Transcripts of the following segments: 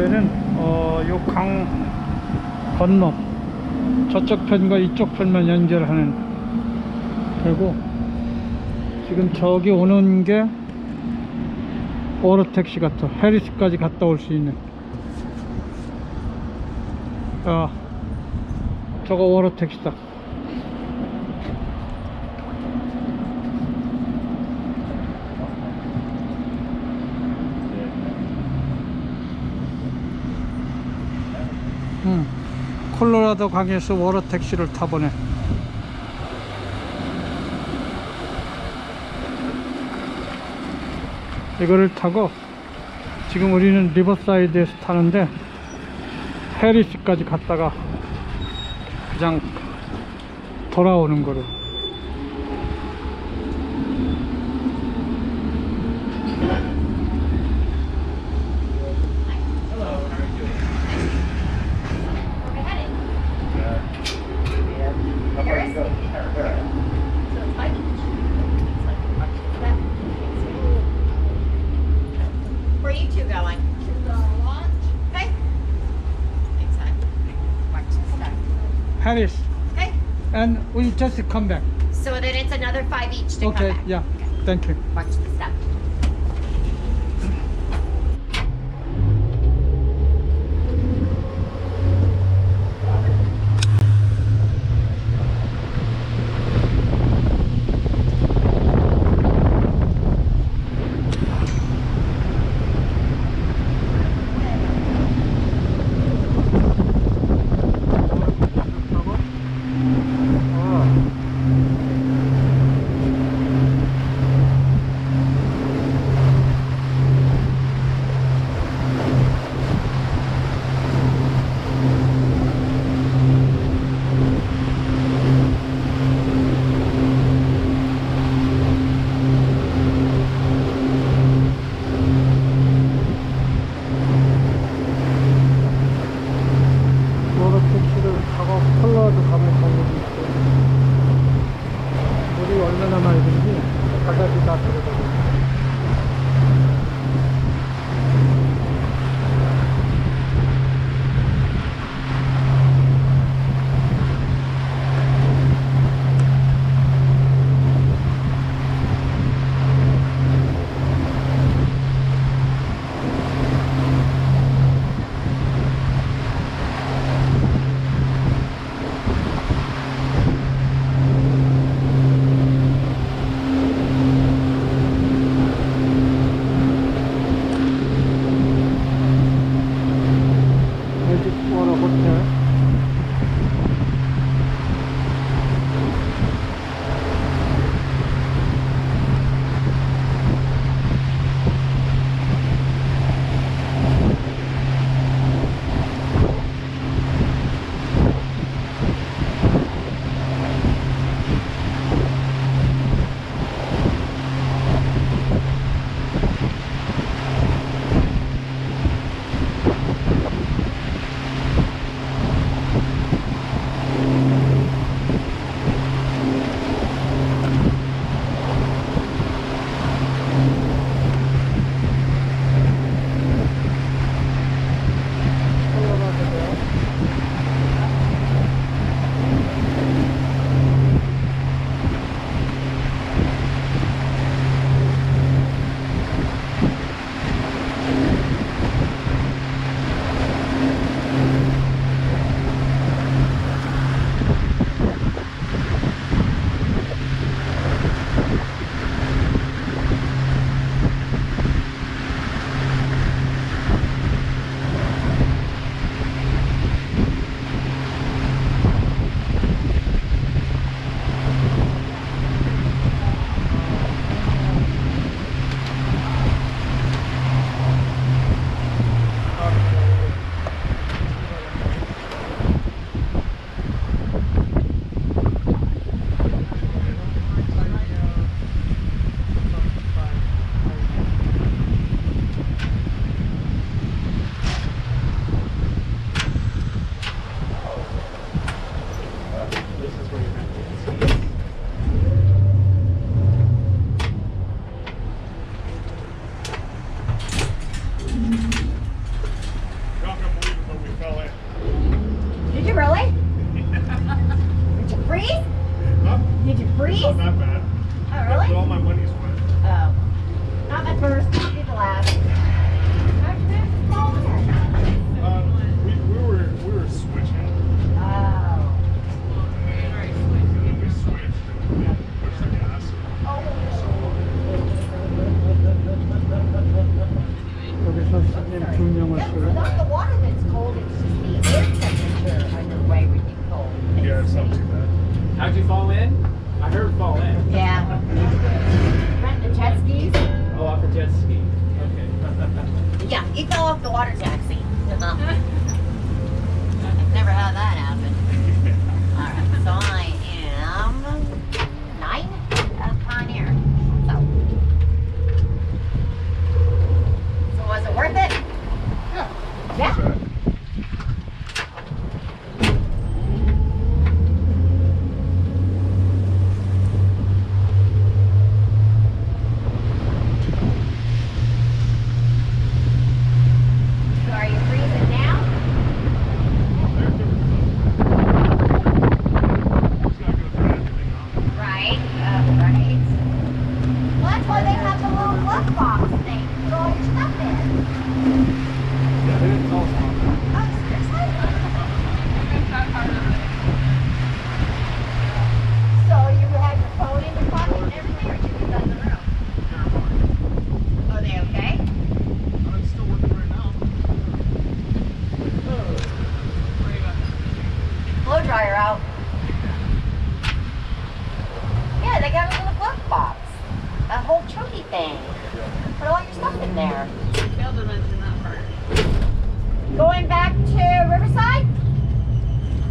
배는 요 강 건너 저쪽 편과 이쪽 편만 연결하는 배고, 지금 저기 오는 게 오로택시 같아. 해리스까지 갔다 올 수 있는. 저거 오로택시다. 콜로라도 강에서 워러택시를 타보네. 이거를 타고 지금 우리는 리버사이드에서 타는데 해리스까지 갔다가 그냥 돌아오는 거로. Where are you two going? To the launch. Okay. Thanks, hon. Watch the step. Harris, Okay. and we just come back. So then it's another 5 each to Okay, come back. yeah, thank you. Watch the step. cold. It's just the air temperature underway would be cold. Yeah, it's not too bad. How'd you fall in? I heard fall in. Yeah. Rent the jet skis? Oh, off a jet ski. Okay. Yeah, he fell off the water taxi. Never had that happen. Alright, so I am 9 at Pioneer. So was it worth it? Yeah. Sure. So are you freezing now? Right, right. Well, that's why they have the little glove box thing to put all your stuff in. Oh, seriously? So you had your phone in your pocket and everything, or did you leave that in the room? Are they okay? I'm still working right now. Blow dryer out. Yeah, they got a little glove box. A whole chunky thing. Put all your stuff in there. Failed to mention that part. Going back to Riverside?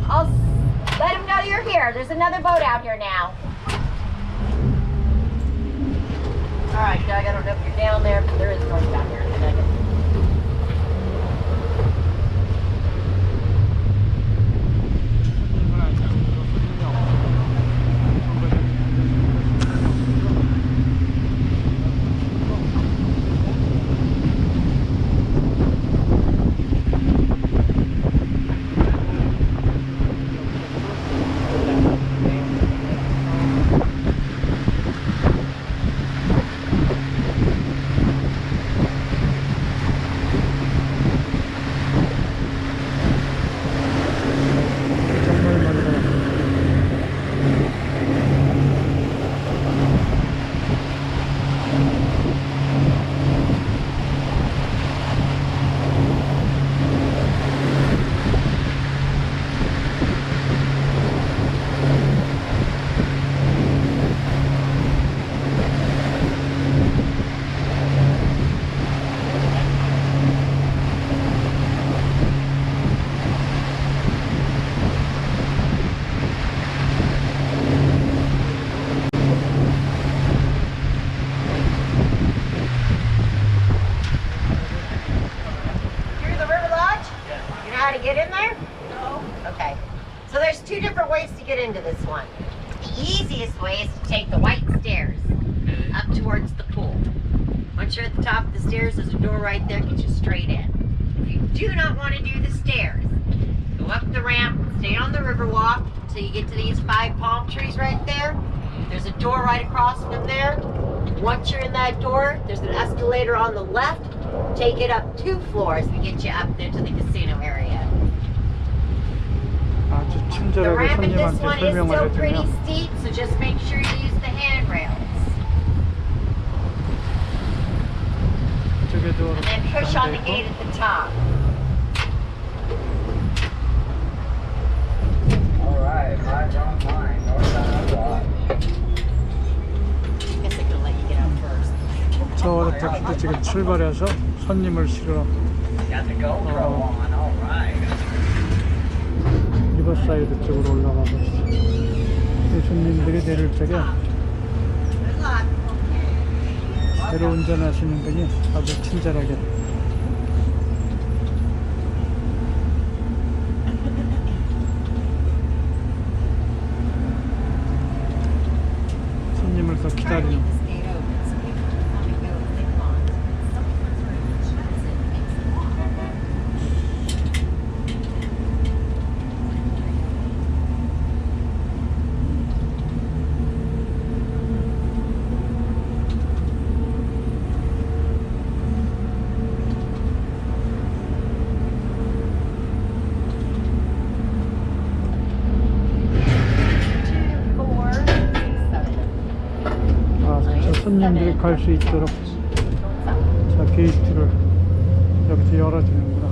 I'll let them know you're here. There's another boat out here now. Alright, Doug, I don't know if you're down there, but there is one down here in a second. 정말 멀다. You're the River Lodge? You know how to get in there? No. Okay. So there's two different ways to get into this one. The easiest way is to take the white stairs up towards the pool. Once you're at the top of the stairs, there's a door right there, gets you straight in. If you do not want to do the stairs, go up the ramp, stay on the river walk until you get to these 5 palm trees right there. There's a door right across from there. Once you're in that door, there's an escalator on the left. Take it up 2 floors to get you up there to the casino area. 아주 The 친절하게 ramp in this 손님한테 one is 설명을 still pretty 해주며 steep, so just make sure you use the handrails. 이쪽에도 And then push on the 있고. gate at the top. Alright, mine's online. Northbound Lodge. I guess they're gonna let you get out first. 저 택시도 지금 출발해서 손님을 실어 Got the GoPro on. Alright. 리버사이드 쪽으로 올라가고 있어요. 이 손님들이 내릴 적에 배로 운전하시는 분이 아주 친절하게 손님을 더 기다리는 This gate open, so people can come and go as they want. Sometimes we're in transit, it makes it longer. 손님들이 갈 수 있도록 자 게이트를 여기서 열어주는구나.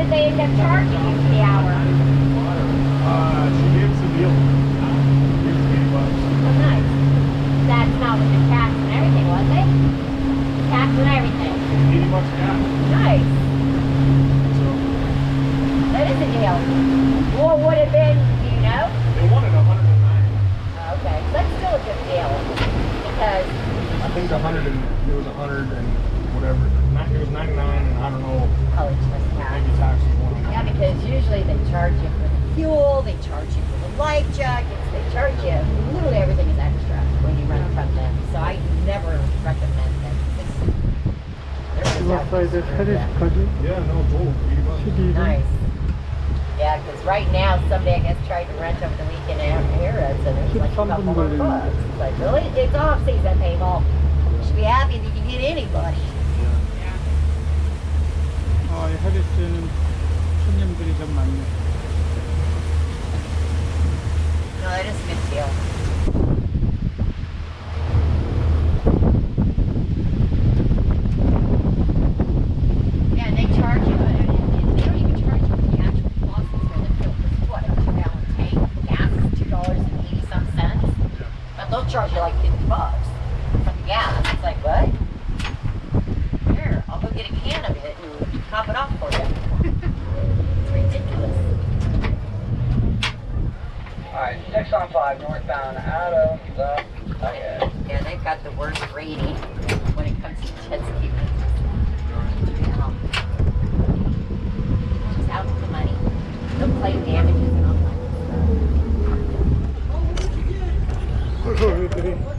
did they end up charging you for the hour? She gave us a deal. She gave us $80. Oh, nice. That's not with the tax and everything, was it? Tax and everything. $80 cash. Nice. So That is a deal. What would have been, do you know? they wanted 109. Okay, that's still a good deal. Because, I think it was 100 and whatever. It was 99 and I don't know. oh, it's just tax. Maybe taxes one. Yeah, because usually they charge you for the fuel, they charge you for the life jackets, they charge you, literally everything is extra when you rent from them. So I never recommend them. 리버사이드 테리스까지 Yeah, no, total $80. 12일. Nice. Yeah, because right now somebody I guess tried to rent over the weekend out here, so there's like a couple more bucks. It's like, really? It's off season, people. You should be happy that you can get anybody. 이 해리스는 손님들이 좀 많네. No, that is a good deal. Yeah, and they charge you, and they don't even charge you for the actual costs for the fuel. It's what, a 2-gallon tank? Gas is $2.80-some. But they'll charge you like $50 for the gas. It's like, what? Here, I'll go get a can of it and top it off for you. It's ridiculous. Alright, 6 on 5 northbound out of the highway. Yeah, they've got the worst rating when it comes to jet ski. Just out for the money. They'll claim damages and all that. 그래서 애들이